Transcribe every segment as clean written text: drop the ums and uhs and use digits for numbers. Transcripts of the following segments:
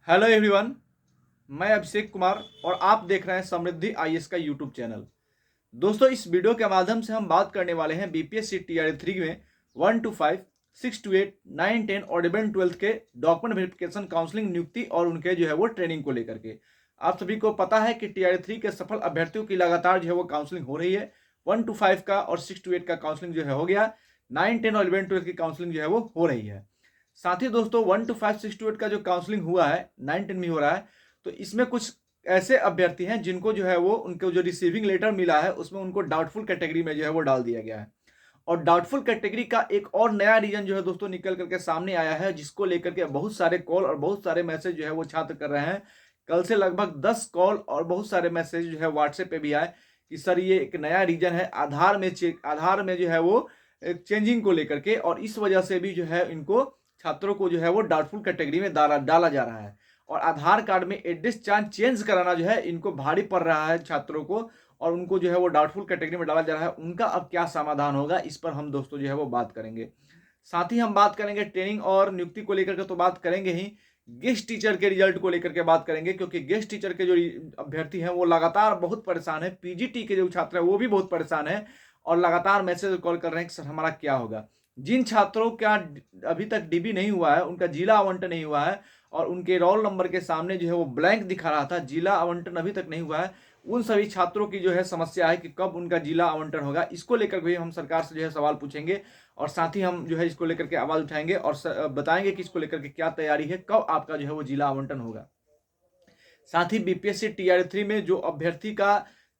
Hello everyone. मैं अभिषेक कुमार और आप देख रहे हैं समृद्धि आईएएस का यूट्यूब चैनल। दोस्तों, इस वीडियो के माध्यम से हम बात करने वाले हैं बीपीएससी टीआरई 3 में 1 to 5, 6 to 8, 9, 10 और 11-12 के डॉक्यूमेंट वेरिफिकेशन काउंसलिंग नियुक्ति और उनके जो है वो ट्रेनिंग को लेकर के। आप सभी को पता है कि टीआरई 3 के सफल अभ्यर्थियों की लगातार जो है वो काउंसलिंग हो रही है। 1 to 5 का और 6 to 8 का काउंसलिंग जो है हो गया। 9, 10 और 11-12 की काउंसलिंग जो है वो हो रही है। साथ ही दोस्तों 1 to 5, 6 to 8 का जो काउंसलिंग हुआ है 9, 10 में हो रहा है, तो इसमें कुछ ऐसे अभ्यर्थी हैं जिनको जो है वो उनको जो रिसीविंग लेटर मिला है उसमें उनको डाउटफुल कैटेगरी में जो है वो डाल दिया गया है। और डाउटफुल कैटेगरी का एक और नया रीजन जो है दोस्तों निकल करके सामने आया है, जिसको लेकर के बहुत सारे कॉल और बहुत सारे मैसेज जो है वो छात्र कर रहे हैं। कल से लगभग 10 कॉल और बहुत सारे मैसेज जो है व्हाट्सएप पे भी आए कि सर ये एक नया रीजन है आधार में जो है वो चेंजिंग को लेकर के, और इस वजह से भी जो है इनको छात्रों को जो है वो डाउटफुल कैटेगरी में डाला जा रहा है। और आधार कार्ड में एड्रेस चेंज कराना जो है इनको भारी पड़ रहा है छात्रों को, और उनको जो है वो डाउटफुल कैटेगरी में डाला जा रहा है। उनका अब क्या समाधान होगा, इस पर हम दोस्तों जो है वो बात करेंगे। साथ ही हम बात करेंगे ट्रेनिंग और नियुक्ति को लेकर के, तो बात करेंगे ही गेस्ट टीचर के रिजल्ट को लेकर के बात करेंगे, क्योंकि गेस्ट टीचर के जो अभ्यर्थी हैं वो लगातार बहुत परेशान है। पीजीटी के जो छात्र हैं वो भी बहुत परेशान है और लगातार मैसेज कॉल कर रहे हैं कि सर हमारा क्या होगा। जिन छात्रों का अभी तक डीबी नहीं हुआ है, उनका जिला आवंटन नहीं हुआ है और उनके रोल नंबर के सामने जो है वो ब्लैंक दिखा रहा था, जिला आवंटन अभी तक नहीं हुआ है, उन सभी छात्रों की जो है समस्या है कि कब उनका जिला आवंटन होगा। इसको लेकर भी हम सरकार से जो है सवाल पूछेंगे और साथ ही हम जो है इसको लेकर के आवाज उठाएंगे और बताएंगे कि इसको लेकर के क्या तैयारी है, कब आपका जो है वो जिला आवंटन होगा। साथ ही बीपीएससी टीआरई 3 में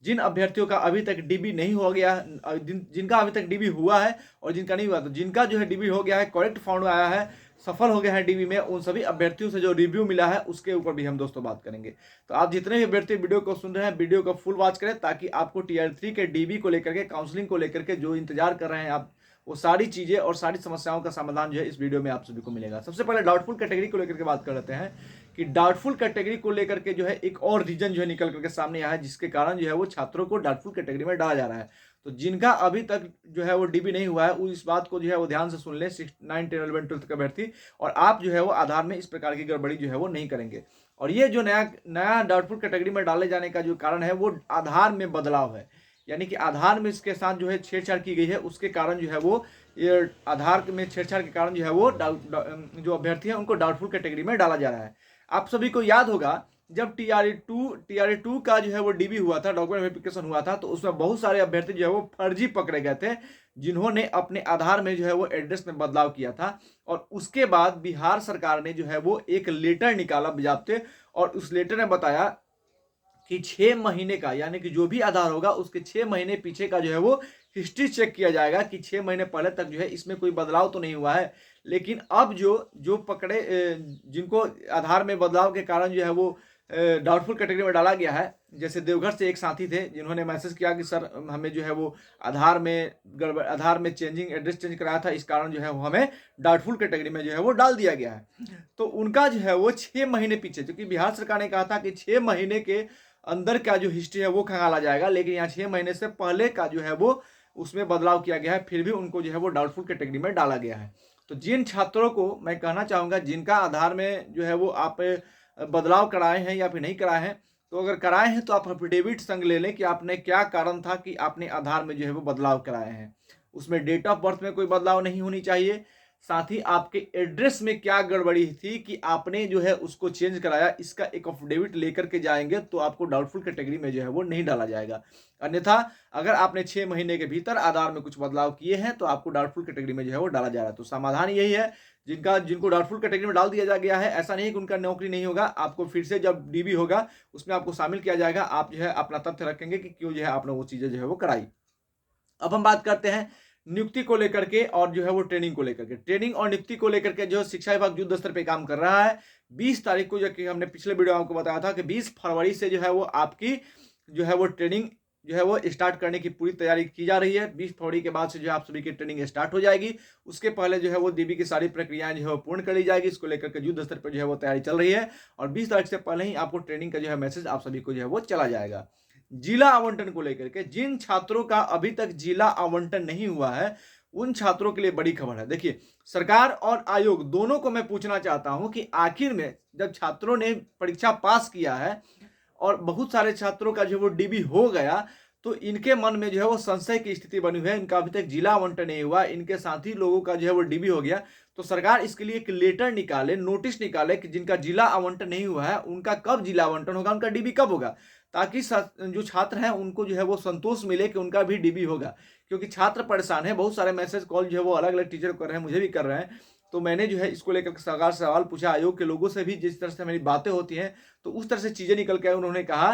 जिन अभ्यर्थियों का अभी तक डीबी नहीं हो गया, जिनका अभी तक डीबी हुआ है और जिनका नहीं हुआ, तो जिनका जो है डीबी हो गया है, करेक्ट फाउंड आया है, सफल हो गया है डीबी में, उन सभी अभ्यर्थियों से जो रिव्यू मिला है उसके ऊपर भी हम दोस्तों बात करेंगे। तो आप जितने भी अभ्यर्थी वीडियो को सुन रहे हैं, वीडियो को फुल वॉच करें ताकि आपको टीआरई 3 के डीबी को लेकर के, काउंसलिंग को लेकर के जो इंतजार कर रहे हैं आप, वो सारी चीजें और सारी समस्याओं का समाधान जो है इस वीडियो में आप सभी को मिलेगा। सबसे पहले डाउटफुल कैटेगरी को लेकर के बात कर लेते हैं कि डाउटफुल कैटेगरी को लेकर के जो है एक और रीजन जो है निकल करके सामने आया है, जिसके कारण जो है वो छात्रों को डाउटफुल कैटेगरी में डाला जा रहा है। तो जिनका अभी तक जो है वो डीबी नहीं हुआ है, वो इस बात को जो है वो ध्यान से सुन ले, 6, 9, 10, 11, 12 का अभ्यर्थी, और आप जो है वो आधार में इस प्रकार की गड़बड़ी जो है वो नहीं करेंगे। और ये जो नया डाउटफुल कैटेगरी में डाले जाने का जो कारण है वो आधार में बदलाव है, यानी कि आधार में इसके साथ जो है छेड़छाड़ की गई है, उसके कारण जो है वो ये आधार में छेड़छाड़ के कारण जो है वो जो अभ्यर्थी है उनको डाउटफुल कैटेगरी में डाला जा रहा है। आप सभी को याद होगा जब टीआरई 2 का जो है वो डीबी हुआ था, डॉक्यूमेंट वेरिफिकेशन हुआ था, तो उसमें बहुत सारे अभ्यर्थी जो है वो फर्जी पकड़े गए थे, जिन्होंने अपने आधार में जो है वो एड्रेस में बदलाव किया था। और उसके बाद बिहार सरकार ने जो है वो एक लेटर निकाला बजाते, और उस लेटर ने बताया कि 6 महीने का, यानी कि जो भी आधार होगा उसके 6 महीने पीछे का जो है वो हिस्ट्री चेक किया जाएगा कि 6 महीने पहले तक जो है इसमें कोई बदलाव तो नहीं हुआ है। लेकिन अब जो जो पकड़े जिनको आधार में बदलाव के कारण जो है वो डाउटफुल कैटेगरी में डाला गया है, जैसे देवघर से एक साथी थे जिन्होंने मैसेज किया कि सर हमें जो है वो आधार में एड्रेस चेंज कराया था, इस कारण जो है वो हमें डाउटफुल कैटेगरी में जो है वो डाल दिया गया है। तो उनका जो है वो 6 महीने पीछे, क्योंकि बिहार सरकार ने कहा था कि 6 महीने के अंदर का जो हिस्ट्री है वो खंगाला जाएगा, लेकिन यहाँ 6 महीने से पहले का जो है वो उसमें बदलाव किया गया है, फिर भी उनको जो है वो डाउटफुल कैटेगरी में डाला गया है। तो जिन छात्रों को मैं कहना चाहूँगा, जिनका आधार में जो है वो आप बदलाव कराए हैं या फिर नहीं कराए हैं, तो अगर कराए हैं तो आप एफिडेविट संग ले लें कि आपने क्या कारण था कि आपने आधार में जो है वो बदलाव कराए हैं। उसमें डेट ऑफ बर्थ में कोई बदलाव नहीं होनी चाहिए, साथ ही आपके एड्रेस में क्या गड़बड़ी थी कि आपने जो है उसको चेंज कराया, इसका एक एफिडेविट लेकर के जाएंगे तो आपको डाउटफुल कैटेगरी में जो है वो नहीं डाला जाएगा। अन्यथा अगर आपने 6 महीने के भीतर आधार में कुछ बदलाव किए हैं तो आपको डाउटफुल कैटेगरी में जो है वो डाला जा रहा है। तो समाधान यही है, जिनको डाउटफुल कैटेगरी में डाल दिया जा गया है, ऐसा नहीं कि उनका नौकरी नहीं होगा, आपको फिर से जब डीबी होगा उसमें आपको शामिल किया जाएगा। आप जो है अपना तथ्य रखेंगे कि क्यों जो है आपने वो चीजें जो है वो कराई। अब हम बात करते हैं नियुक्ति को लेकर के और जो है वो ट्रेनिंग को लेकर के। ट्रेनिंग और नियुक्ति को लेकर के जो शिक्षा विभाग युद्ध स्तर पे काम कर रहा है। 20 तारीख को, जो कि हमने पिछले वीडियो में आपको बताया था कि 20 फरवरी से जो है वो आपकी जो है वो ट्रेनिंग जो है वो स्टार्ट करने की पूरी तैयारी की जा रही है। 20 फरवरी के बाद से जो है आप सभी की ट्रेनिंग स्टार्ट हो जाएगी। उसके पहले जो है वो डीबी की सारी प्रक्रियाएं जो है वो पूर्ण कर ली जाएगी। इसको लेकर के युद्ध स्तर पर जो है वो तैयारी चल रही है और 20 तारीख से पहले ही आपको ट्रेनिंग का जो है मैसेज आप सभी को जो है वो चला जाएगा। जिला आवंटन को लेकर के, जिन छात्रों का अभी तक जिला आवंटन नहीं हुआ है उन छात्रों के लिए बड़ी खबर है। देखिए, सरकार और आयोग दोनों को मैं पूछना चाहता हूं कि आखिर में जब छात्रों ने परीक्षा पास किया है और बहुत सारे छात्रों का जो वो डीबी हो गया, तो इनके मन में जो है वो संशय की स्थिति बनी हुई है। इनका अभी तक जिला आवंटन नहीं हुआ, इनके साथी लोगों का जो है वो डीबी हो गया। तो सरकार इसके लिए एक लेटर निकाले, नोटिस निकाले कि जिनका जिला आवंटन नहीं हुआ है उनका कब जिला आवंटन होगा, उनका डीबी कब होगा, ताकि जो छात्र हैं उनको जो है वो संतोष मिले कि उनका भी डीबी होगा। क्योंकि छात्र परेशान है, बहुत सारे मैसेज कॉल जो है वो अलग अलग टीचर कर रहे हैं, मुझे भी कर रहे हैं। तो मैंने जो है इसको लेकर सरकार से सवाल पूछा, आयोग के लोगों से भी जिस तरह से मेरी बातें होती हैं तो उस तरह से चीजें निकल के उन्होंने कहा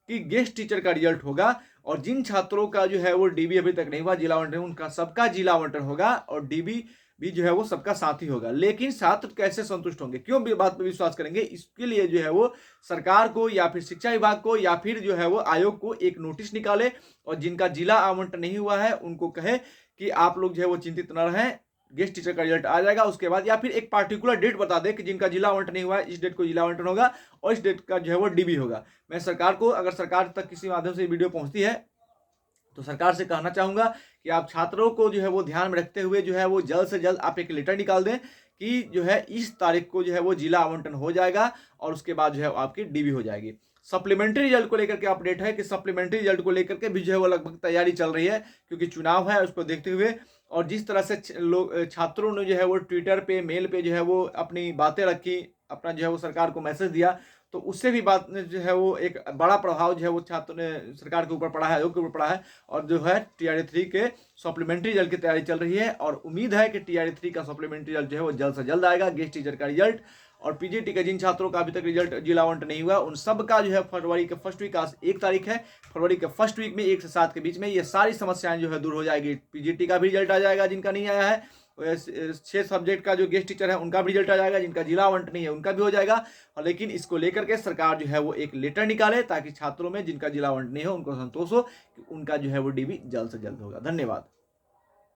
कि गेस्ट टीचर का रिजल्ट होगा और जिन छात्रों का जो है वो डीबी अभी तक नहीं हुआ, जिला आवंटन, उनका सबका जिला आवंटन होगा और डीबी भी जो है वो सबका साथ ही होगा। लेकिन छात्र कैसे संतुष्ट होंगे, क्यों बात पर विश्वास करेंगे? इसके लिए जो है वो सरकार को या फिर शिक्षा विभाग को या फिर जो है वो आयोग को एक नोटिस निकाले और जिनका जिला आवंटन नहीं हुआ है उनको कहे कि आप लोग जो है वो चिंतित न रहें, गेस्ट टीचर का रिजल्ट आ जाएगा उसके बाद, या फिर एक पार्टिकुलर डेट बता दे कि जिनका जिला आवंटन नहीं हुआ है इस डेट को जिला आवंटन होगा और इस डेट का जो है वो डीबी होगा। मैं सरकार को, अगर सरकार तक किसी माध्यम से वीडियो पहुंचती है तो सरकार से कहना चाहूंगा कि आप छात्रों को जो है वो ध्यान में रखते हुए जो है वो जल्द से जल्द आप एक लेटर निकाल दें कि जो है इस तारीख को जो है वो जिला आवंटन हो जाएगा और उसके बाद जो है आपकी डीबी हो जाएगी। सप्लीमेंट्री रिजल्ट को लेकर के अपडेट है कि सप्लीमेंट्री रिजल्ट को लेकर के भी जो है वो लगभग तैयारी चल रही है, क्योंकि चुनाव है उसको देखते हुए। और जिस तरह से लोग छात्रों ने जो है वो ट्विटर पे, मेल पे जो है वो अपनी बातें रखी, अपना जो है वो सरकार को मैसेज दिया, तो उससे भी बात जो है वो एक बड़ा प्रभाव जो है वो छात्रों ने सरकार के ऊपर पड़ा है, आयोग के ऊपर पड़ा है। और जो है टीआरई 3 के सप्लीमेंट्री रिजल्ट की तैयारी चल रही है और उम्मीद है कि टीआरई 3 का सप्लीमेंट्री रिजल्ट जो है वो जल्द से जल्द आएगा, गेस्ट टीचर का रिजल्ट। और पीजीटी के जिन छात्रों का अभी तक रिजल्ट जिला आवंटन नहीं हुआ उन सब का जो है फरवरी के फर्स्ट वीक, आज 1 तारीख है, फरवरी के फर्स्ट वीक में 1 से 7 के बीच में ये सारी समस्याएं जो है दूर हो जाएगी। पीजीटी का भी रिजल्ट आ जाएगा जिनका नहीं आया है, 6 सब्जेक्ट का जो गेस्ट टीचर है उनका भी रिजल्ट आ जाएगा, जिनका जिला आवंटन नहीं है उनका भी हो जाएगा। और लेकिन इसको लेकर के सरकार जो है वो एक लेटर निकाले ताकि छात्रों में जिनका जिला आवंटन नहीं हो उनको संतोष हो कि उनका जो है वो डीबी जल्द से जल्द होगा। धन्यवाद।